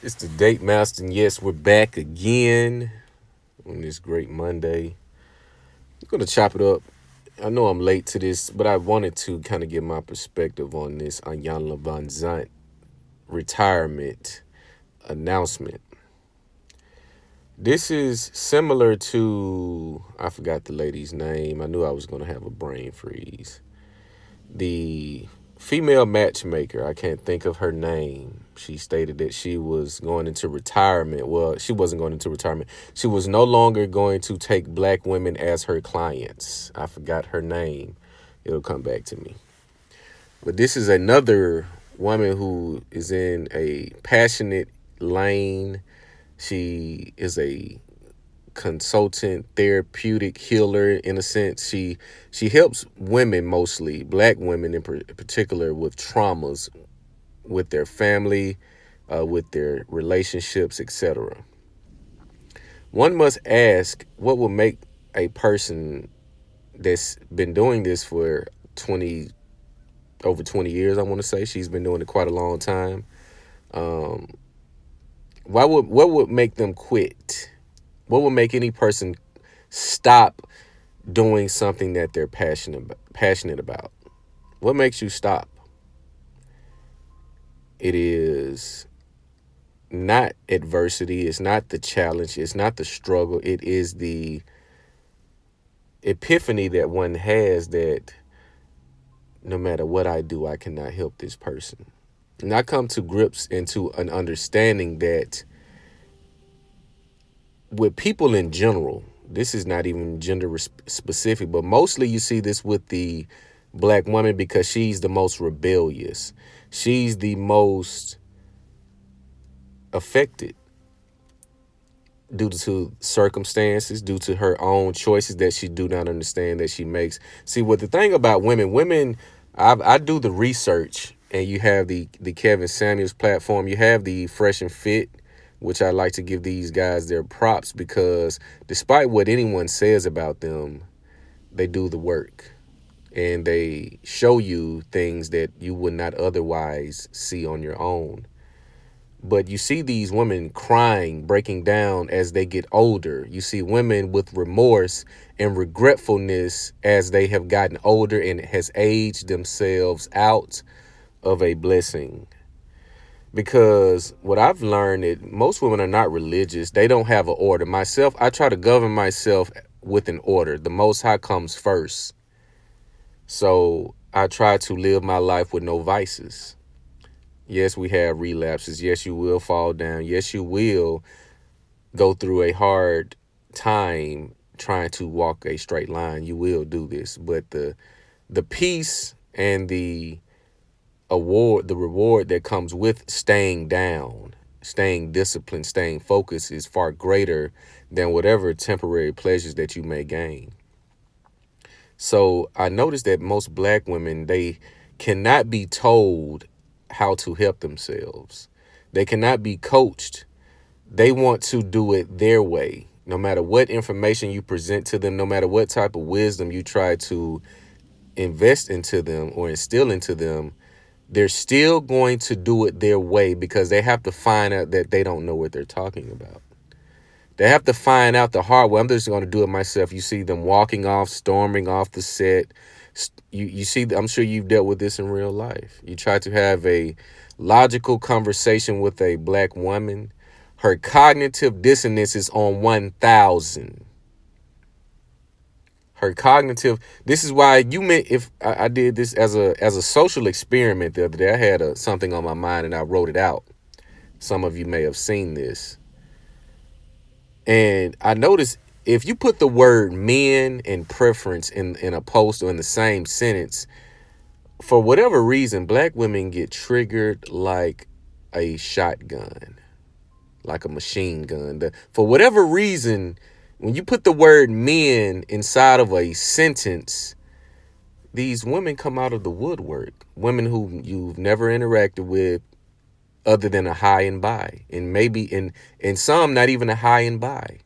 It's the Date Master, and yes, we're back again on this great Monday. I'm gonna chop it up. I know I'm late to this, but I wanted to kind of get my perspective on this Iyanla retirement announcement. This is similar to, I forgot the lady's name. I knew I was gonna have a brain freeze. The female matchmaker, I can't think of her name. She stated that she was going into retirement. Well, she wasn't going into retirement. She was no longer going to take black women as her clients. I forgot her name. It'll come back to me. But this is another woman who is in a passionate lane. She is a consultant, therapeutic healer in a sense. She helps women, mostly black women in particular, with traumas with their family, with their relationships, etc. One must ask, what will make a person that's been doing this for 20 over 20 years, I want to say she's been doing it quite a long time. Um, what would make them quit? What would make any person stop doing something that they're passionate about? What makes you stop? It is not adversity, it's not the challenge, it's not the struggle, it is the epiphany that one has that no matter what I do, I cannot help this person. And I come to grips into an understanding that with people in general, this is not even gender specific, but mostly you see this with the black woman because she's the most rebellious. She's the most affected due to circumstances, due to her own choices that she do not understand that she makes. See, what the thing about women, I do the research, and you have the Kevin Samuels platform, you have the Fresh and Fit, which I like to give these guys their props because despite what anyone says about them, they do the work and they show you things that you would not otherwise see on your own. But you see these women crying, breaking down as they get older. You see women with remorse and regretfulness as they have gotten older and has aged themselves out of a blessing. Because what I've learned is most women are not religious. They don't have an order. Myself, I try to govern myself with an order. The Most High comes first. So I try to live my life with no vices. Yes, we have relapses. Yes, you will fall down. Yes, you will go through a hard time trying to walk a straight line. You will do this. But the peace and the reward that comes with staying down, staying disciplined, staying focused is far greater than whatever temporary pleasures that you may gain. So I noticed that most black women, they cannot be told how to help themselves. They cannot be coached. They want to do it their way. No matter what information you present to them, no matter what type of wisdom you try to invest into them or instill into them, they're still going to do it their way because they have to find out that they don't know what they're talking about. They have to find out the hard way. I'm just going to do it myself. You see them walking off, storming off the set. You see, I'm sure you've dealt with this in real life. You try to have a logical conversation with a black woman. Her cognitive dissonance is on 1,000. Her cognitive, this is why you meant, if I did this as a social experiment the other day. I had something on my mind and I wrote it out. Some of you may have seen this. And I noticed if you put the word men and preference in a post or in the same sentence, for whatever reason, black women get triggered like a shotgun, like a machine gun. For whatever reason, when you put the word men inside of a sentence, these women come out of the woodwork. Women who you've never interacted with other than a hi and bye. And maybe in some, not even a hi and bye.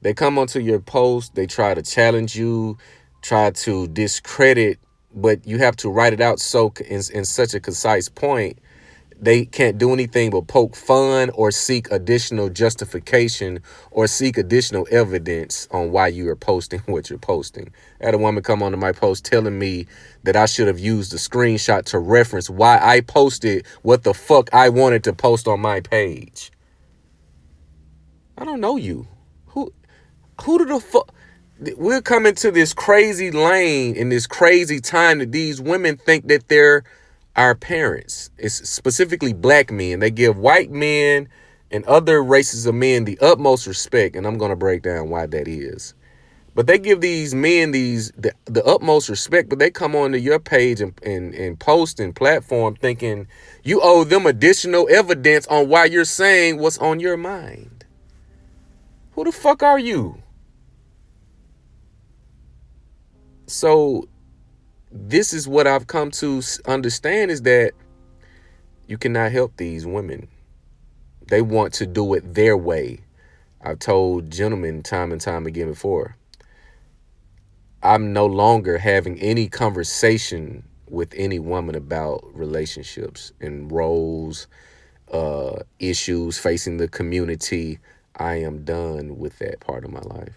They come onto your post, they try to challenge you, try to discredit, but you have to write it out so in such a concise point they can't do anything but poke fun or seek additional justification or seek additional evidence on why you are posting what you're posting. I had a woman come onto my post telling me that I should have used the screenshot to reference why I posted what the fuck I wanted to post on my page. I don't know you. Who who do the fuck? We're coming to this crazy lane in this crazy time that these women think that they're our parents. It's specifically black men. They give white men and other races of men the utmost respect, and I'm going to break down why that is. But they give these men the utmost respect, but they come onto your page and post and platform thinking you owe them additional evidence on why you're saying what's on your mind. Who the fuck are you? So this is what I've come to understand, is that you cannot help these women. They want to do it their way. I've told gentlemen time and time again before, I'm no longer having any conversation with any woman about relationships and roles, issues facing the community. I am done with that part of my life.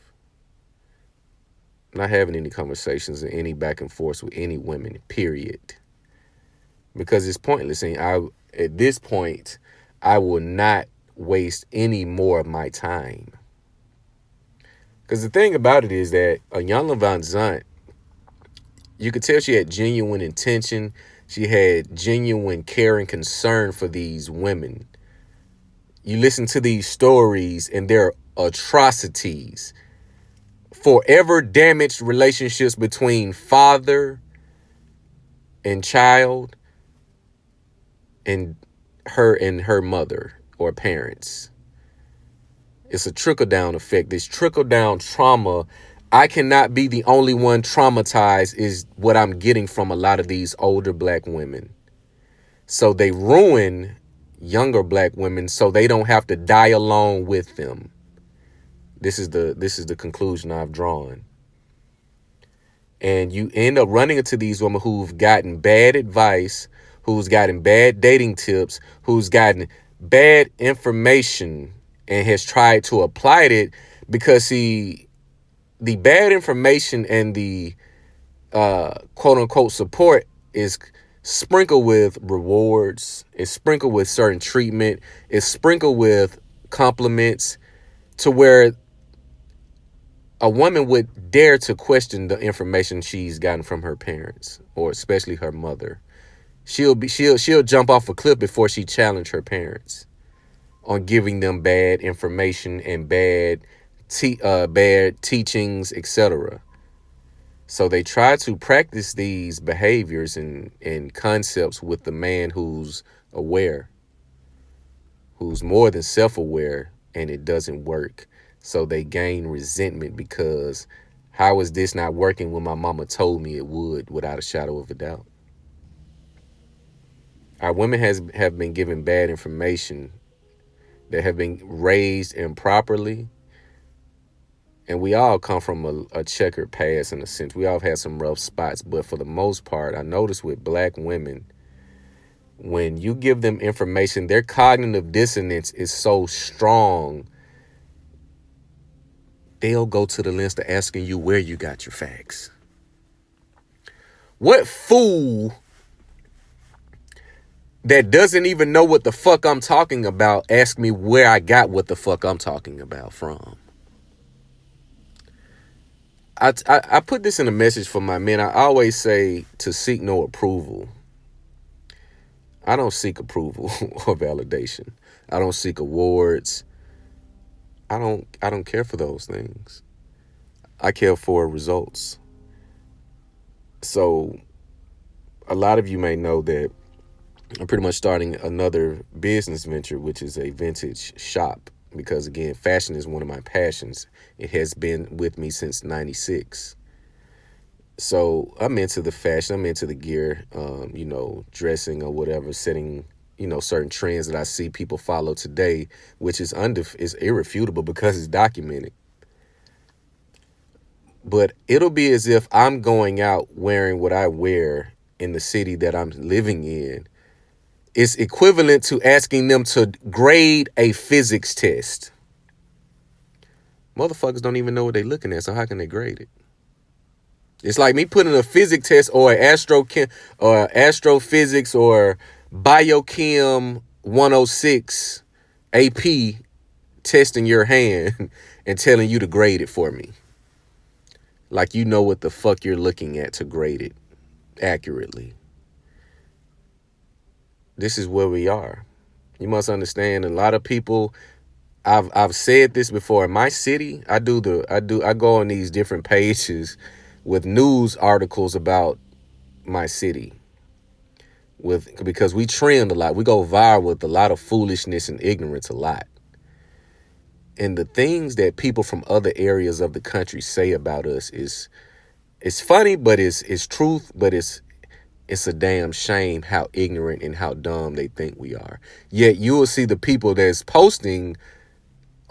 Not having any conversations or any back and forth with any women, period. Because it's pointless. And at this point, I will not waste any more of my time. Because the thing about it is that Iyanla Van Zant, you could tell she had genuine intention. She had genuine care and concern for these women. You listen to these stories and they're atrocities. Forever damaged relationships between father and child and her mother or parents. It's a trickle-down effect. This trickle-down trauma, I cannot be the only one traumatized, is what I'm getting from a lot of these older black women. So they ruin younger black women so they don't have to die alone with them. This is the conclusion I've drawn. And you end up running into these women who've gotten bad advice, who's gotten bad dating tips, who's gotten bad information and has tried to apply it, because the bad information and the quote unquote support is sprinkled with rewards, it's sprinkled with certain treatment, it's sprinkled with compliments, to where a woman would dare to question the information she's gotten from her parents, or especially her mother. She'll jump off a cliff before she challenged her parents on giving them bad information and bad teachings, etc. So they try to practice these behaviors and concepts with the man who's aware, who's more than self-aware, and it doesn't work. So they gain resentment because how is this not working when my mama told me it would, without a shadow of a doubt? Our women have been given bad information, that have been raised improperly. And we all come from a checkered past in a sense. We all have had some rough spots. But for the most part, I notice with black women, when you give them information, their cognitive dissonance is so strong, they'll go to the length of asking you where you got your facts. What fool that doesn't even know what the fuck I'm talking about ask me where I got what the fuck I'm talking about from? I put this in a message for my men. I always say to seek no approval. I don't seek approval or validation. I don't seek awards. I don't care for those things. I care for results. So a lot of you may know that I'm pretty much starting another business venture, which is a vintage shop, because again, fashion is one of my passions. It has been with me since '96. So I'm into the fashion, I'm into the gear, dressing or whatever, setting, certain trends that I see people follow today, which is irrefutable because it's documented. But it'll be as if I'm going out wearing what I wear in the city that I'm living in. is equivalent to asking them to grade a physics test. Motherfuckers don't even know what they're looking at, so how can they grade it? It's like me putting a physics test or astrophysics or biochem 106 AP test in your hand and telling you to grade it for me. Like you know what the fuck you're looking at to grade it accurately. This is where we are. You must understand, a lot of people, I've said this before, in my city, I go on these different pages with news articles about my city, because we trend a lot. We go viral with a lot of foolishness and ignorance a lot. And the things that people from other areas of the country say about us is, it's funny, but it's truth, but it's a damn shame how ignorant and how dumb they think we are. Yet you will see the people that's posting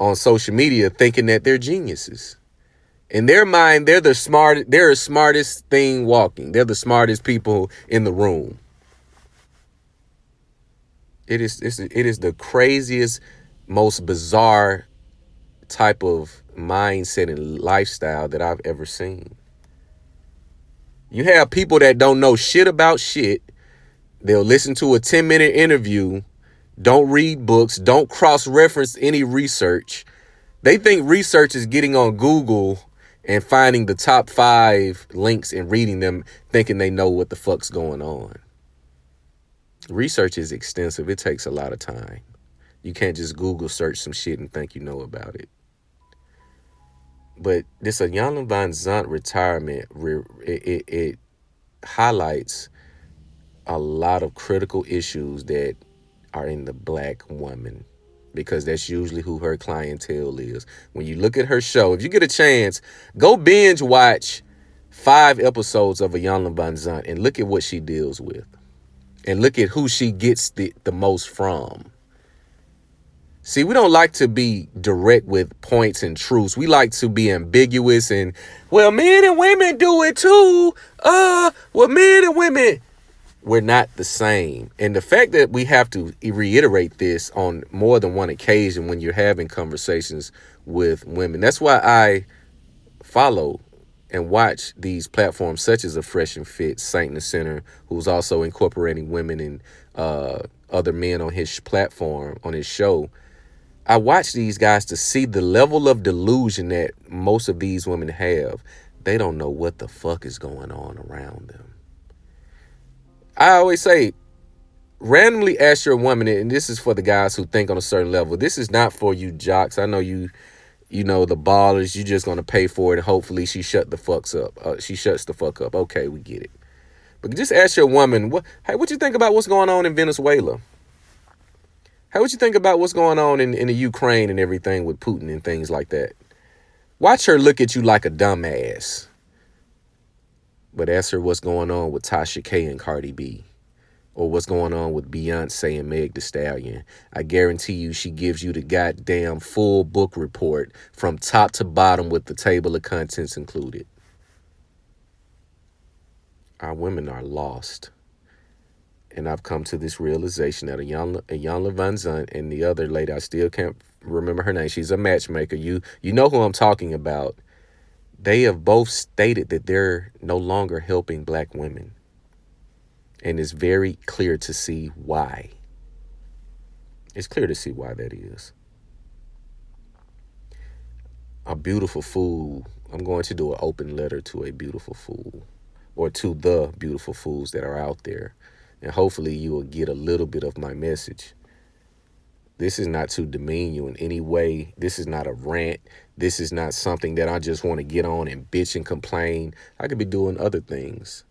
on social media thinking that they're geniuses. In their mind, they're the smartest thing walking. They're the smartest people in the room. It is the craziest, most bizarre type of mindset and lifestyle that I've ever seen. You have people that don't know shit about shit. They'll listen to a 10-minute interview, don't read books, don't cross-reference any research. They think research is getting on Google and finding the top 5 links and reading them, thinking they know what the fuck's going on. Research is extensive. It takes a lot of time. You can't just Google search some shit and think you know about it. But this Iyanla Vanzant retirement, it highlights a lot of critical issues that are in the black woman, because that's usually who her clientele is. When you look at her show, if you get a chance, go binge watch 5 episodes of Iyanla Vanzant and look at what she deals with. And look at who she gets the most from. See, we don't like to be direct with points and truths. We like to be ambiguous and, well, men and women do it too. Well, men and women, we're not the same. And the fact that we have to reiterate this on more than one occasion when you're having conversations with women. That's why I follow and watch these platforms such as A Fresh and Fit, Saint in the Center, who's also incorporating women and other men on his platform, on his show. I watch these guys to see the level of delusion that most of these women have. They don't know what the fuck is going on around them. I always say, randomly ask your woman, and this is for the guys who think on a certain level. This is not for you jocks. I know you know, the ballers, you just going to pay for it and hopefully she shuts the fuck up. Okay, we get it. But just ask your woman, what you think about what's going on in Venezuela? How would you think about what's going on in the Ukraine and everything with Putin and things like that? Watch her look at you like a dumbass. But ask her what's going on with Tasha K and Cardi B. Or what's going on with Beyonce and Meg Thee Stallion. I guarantee you she gives you the goddamn full book report from top to bottom with the table of contents included. Our women are lost. And I've come to this realization that Iyanla Vanzant and the other lady, I still can't remember her name. She's a matchmaker. You know who I'm talking about. They have both stated that they're no longer helping black women. And it's very clear to see why. It's clear to see why that is. A beautiful fool. I'm going to do an open letter to a beautiful fool, or to the beautiful fools that are out there. And hopefully you will get a little bit of my message. This is not to demean you in any way. This is not a rant. This is not something that I just want to get on and bitch and complain. I could be doing other things.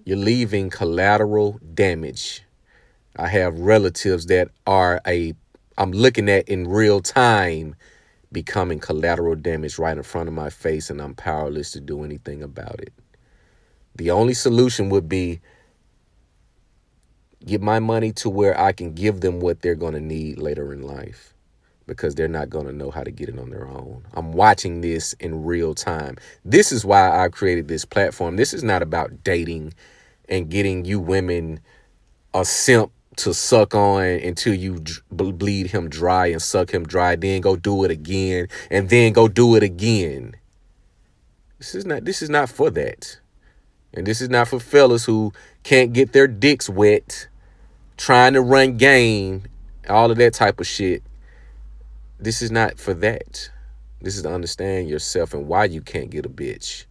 You're leaving collateral damage. I have relatives that I'm looking at in real time becoming collateral damage right in front of my face, and I'm powerless to do anything about it. The only solution would be get my money to where I can give them what they're going to need later in life, because they're not going to know how to get it on their own. I'm watching this in real time. This is why I created this platform. This is not about dating and getting you women a simp to suck on until you bleed him dry and suck him dry, then go do it again, and then go do it again. This is not for that. And this is not for fellas who can't get their dicks wet, trying to run game, all of that type of shit. This is not for that. This is to understand yourself and why you can't get a bitch,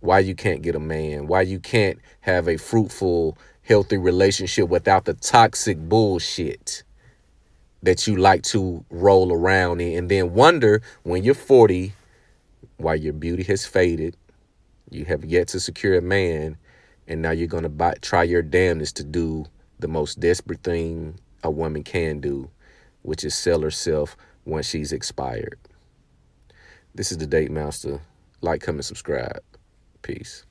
why you can't get a man, why you can't have a fruitful, healthy relationship without the toxic bullshit that you like to roll around in, and then wonder when you're 40 why your beauty has faded, you have yet to secure a man, and now you're going to try your damnedest to do the most desperate thing a woman can do, which is sell herself once she's expired. This is the Date Master. Like, comment, subscribe. Peace.